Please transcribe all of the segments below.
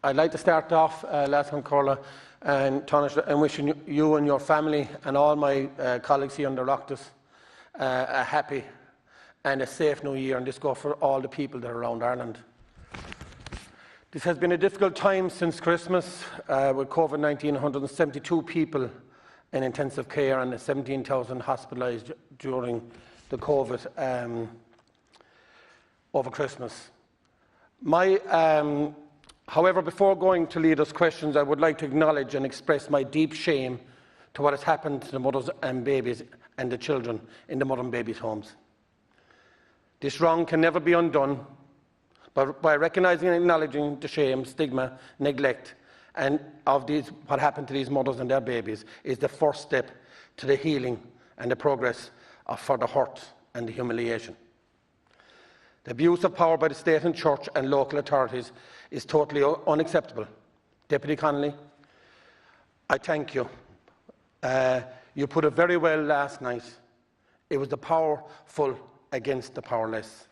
I'd like to start off, Lathan Corla and Taoiseach, and wishing you and your family and all my colleagues here in Oireachtas a happy and a safe new year, and this goes for all the people that are around Ireland. This has been a difficult time since Christmas with COVID-19, 172 people in intensive care and 17,000 hospitalised during the COVID over Christmas. However, before going to leaders' questions, I would like to acknowledge and express my deep shame to what has happened to the mothers and babies and the children in the mother and babies' homes. This wrong can never be undone, but by recognising and acknowledging the shame, stigma, neglect, and of what happened to these mothers and their babies is the first step to the healing and the progress for the hurt and the humiliation. The abuse of power by the state and church and local authorities is totally unacceptable. Deputy Connolly, I thank you. You put it very well last night. It was the powerful against the powerless.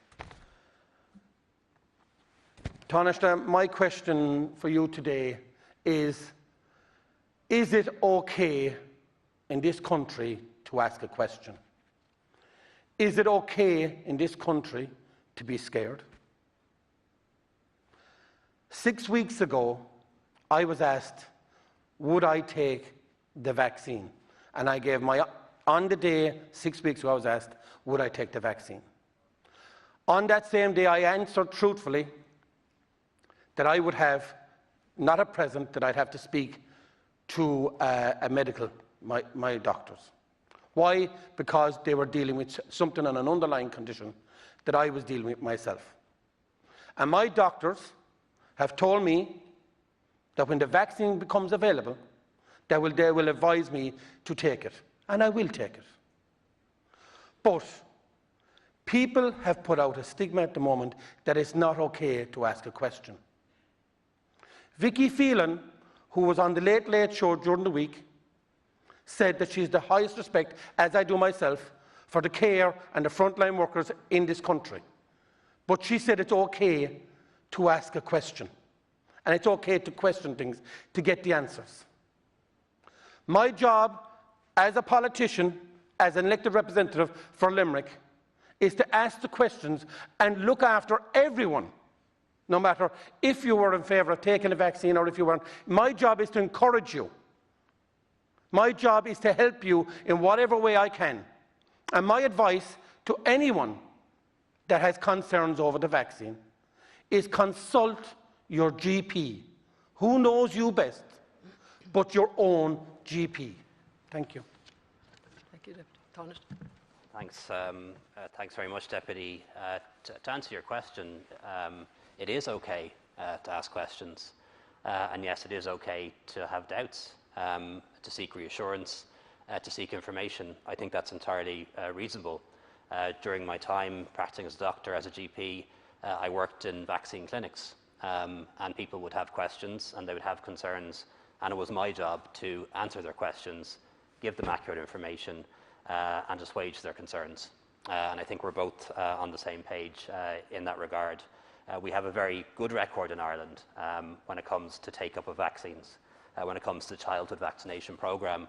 Taoiseach, my question for you today is it okay in this country to ask a question? Is it okay in this country to be scared? 6 weeks ago, I was asked, would I take the vaccine? And I gave on the day, 6 weeks ago, I was asked, would I take the vaccine? On that same day, I answered truthfully that I would have, not at present, that I'd have to speak to my doctors. Why? Because they were dealing with something on an underlying condition that I was dealing with myself. And my doctors have told me that when the vaccine becomes available, they will advise me to take it, and I will take it. But people have put out a stigma at the moment that it's not okay to ask a question. Vicky Phelan, who was on the Late Late Show during the week, said that she has the highest respect, as I do myself, for the care and the frontline workers in this country. But she said it's okay to ask a question. And it's okay to question things to get the answers. My job as a politician, as an elected representative for Limerick, is to ask the questions and look after everyone, no matter if you were in favour of taking a vaccine or if you weren't. My job is to encourage you. My job is to help you in whatever way I can. And my advice to anyone that has concerns over the vaccine is consult your GP. Who knows you best but your own GP? Thank you. Thank you, Deputy. Taoiseach. Thanks very much, Deputy. To answer your question, it is okay to ask questions. And yes, it is okay to have doubts, to seek reassurance, to seek information. I think that's entirely reasonable. During my time practicing as a doctor, as a GP, I worked in vaccine clinics, and people would have questions and they would have concerns, and it was my job to answer their questions, give them accurate information, and assuage their concerns. And I think we're both on the same page in that regard. We have a very good record in Ireland when it comes to take-up of vaccines. When it comes to the childhood vaccination programme,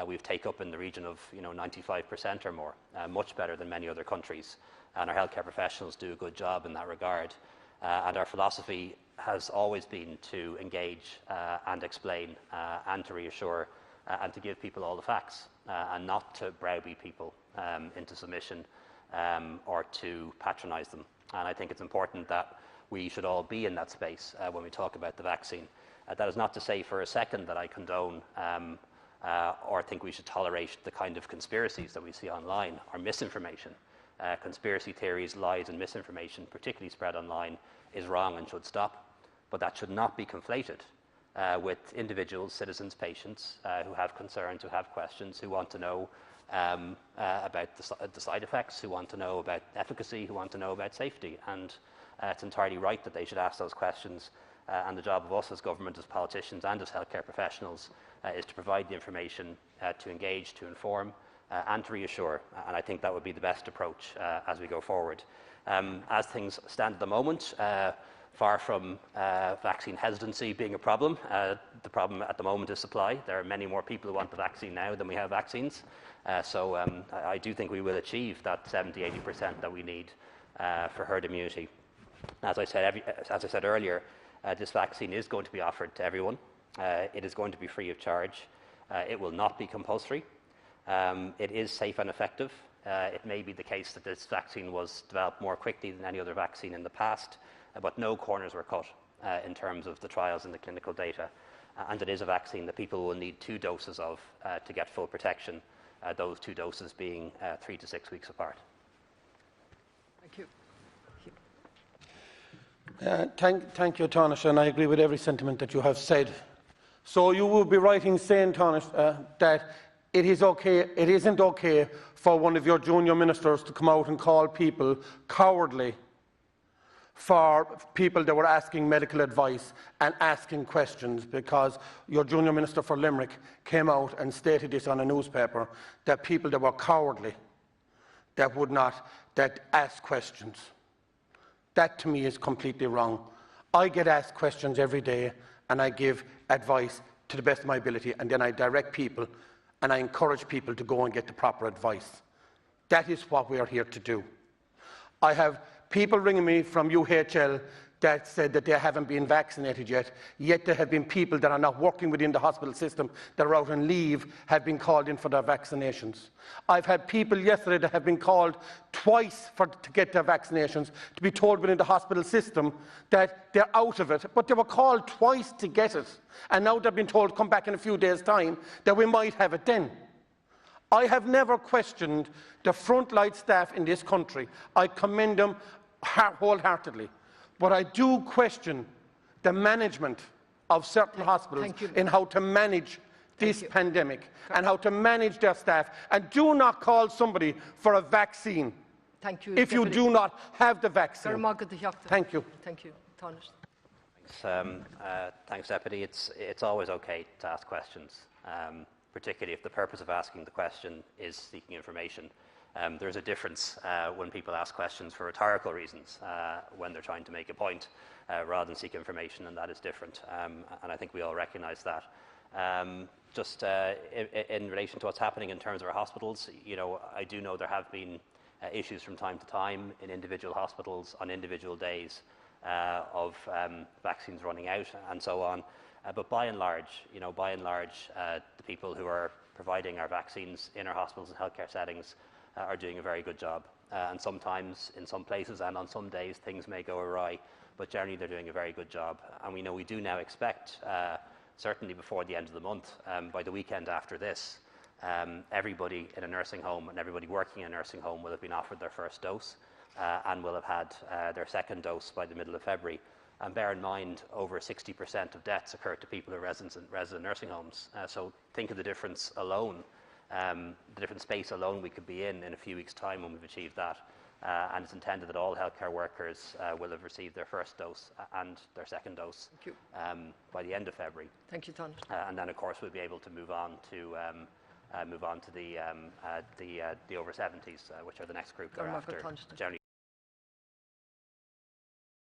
we've take up in the region of 95% or more, much better than many other countries. And our healthcare professionals do a good job in that regard. And our philosophy has always been to engage and explain and to reassure and to give people all the facts and not to browbeat people into submission or to patronise them. And I think it's important that we should all be in that space when we talk about the vaccine. That is not to say for a second that I condone or think we should tolerate the kind of conspiracies that we see online or misinformation. Conspiracy theories, lies and misinformation, particularly spread online, is wrong and should stop. But that should not be conflated with individuals, citizens, patients who have concerns, who have questions, who want to know about the side effects, who want to know about efficacy, who want to know about safety. And it's entirely right that they should ask those questions. And the job of us as government, as politicians and as healthcare professionals is to provide the information, to engage, to inform and to reassure. And I think that would be the best approach as we go forward. As things stand at the moment, Far from vaccine hesitancy being a problem, the problem at the moment is supply. There are many more people who want the vaccine now than we have vaccines. So I do think we will achieve that 70–80% that we need for herd immunity. As I said earlier, this vaccine is going to be offered to everyone. It is going to be free of charge. It will not be compulsory. It is safe and effective. It may be the case that this vaccine was developed more quickly than any other vaccine in the past, but no corners were cut in terms of the trials and the clinical data. And it is a vaccine that people will need 2 doses of to get full protection, those 2 doses being 3 to 6 weeks apart. Thank you. Thank you, Tánaiste, and I agree with every sentiment that you have said. So you will be right in saying, Tánaiste, that it isn't okay for one of your junior ministers to come out and call people cowardly for people that were asking medical advice and asking questions, because your junior minister for Limerick came out and stated this on a newspaper, that people that were cowardly, that asked questions. That to me is completely wrong. I get asked questions every day and I give advice to the best of my ability, and then I direct people and I encourage people to go and get the proper advice. That is what we are here to do. I have people ringing me from UHL that said that they haven't been vaccinated yet there have been people that are not working within the hospital system that are out on leave have been called in for their vaccinations. I've had people yesterday that have been called twice to get their vaccinations, to be told within the hospital system that they're out of it, but they were called twice to get it, and now they've been told come back in a few days' time that we might have it then. I have never questioned the frontline staff in this country. I commend them wholeheartedly. But I do question the management of certain hospitals in how to manage this pandemic and how to manage their staff. And do not call somebody for a vaccine if you do not have the vaccine. Thank you. Thank you. Tánaiste. Thanks, Deputy. It's always okay to ask questions, particularly if the purpose of asking the question is seeking information. There's a difference when people ask questions for rhetorical reasons, when they're trying to make a point rather than seek information, and that is different. And I think we all recognise that. Just in relation to what's happening in terms of our hospitals, I do know there have been issues from time to time in individual hospitals on individual days of vaccines running out and so on. But by and large, the people who are providing our vaccines in our hospitals and healthcare settings are doing a very good job. And sometimes, in some places and on some days, things may go awry, but generally they're doing a very good job. And we do now expect, certainly before the end of the month, by the weekend after this, everybody in a nursing home and everybody working in a nursing home will have been offered their first dose and will have had their second dose by the middle of February. And bear in mind, over 60% of deaths occur to people who are resident nursing homes. So think of the difference alone, the different space alone we could be in a few weeks' time when we've achieved that. And it's intended that all healthcare workers will have received their first dose and their second dose by the end of February. Thank you, Tánaiste. And then, of course, we'll be able to move on to the over 70s, which are the next group thereafter. Generally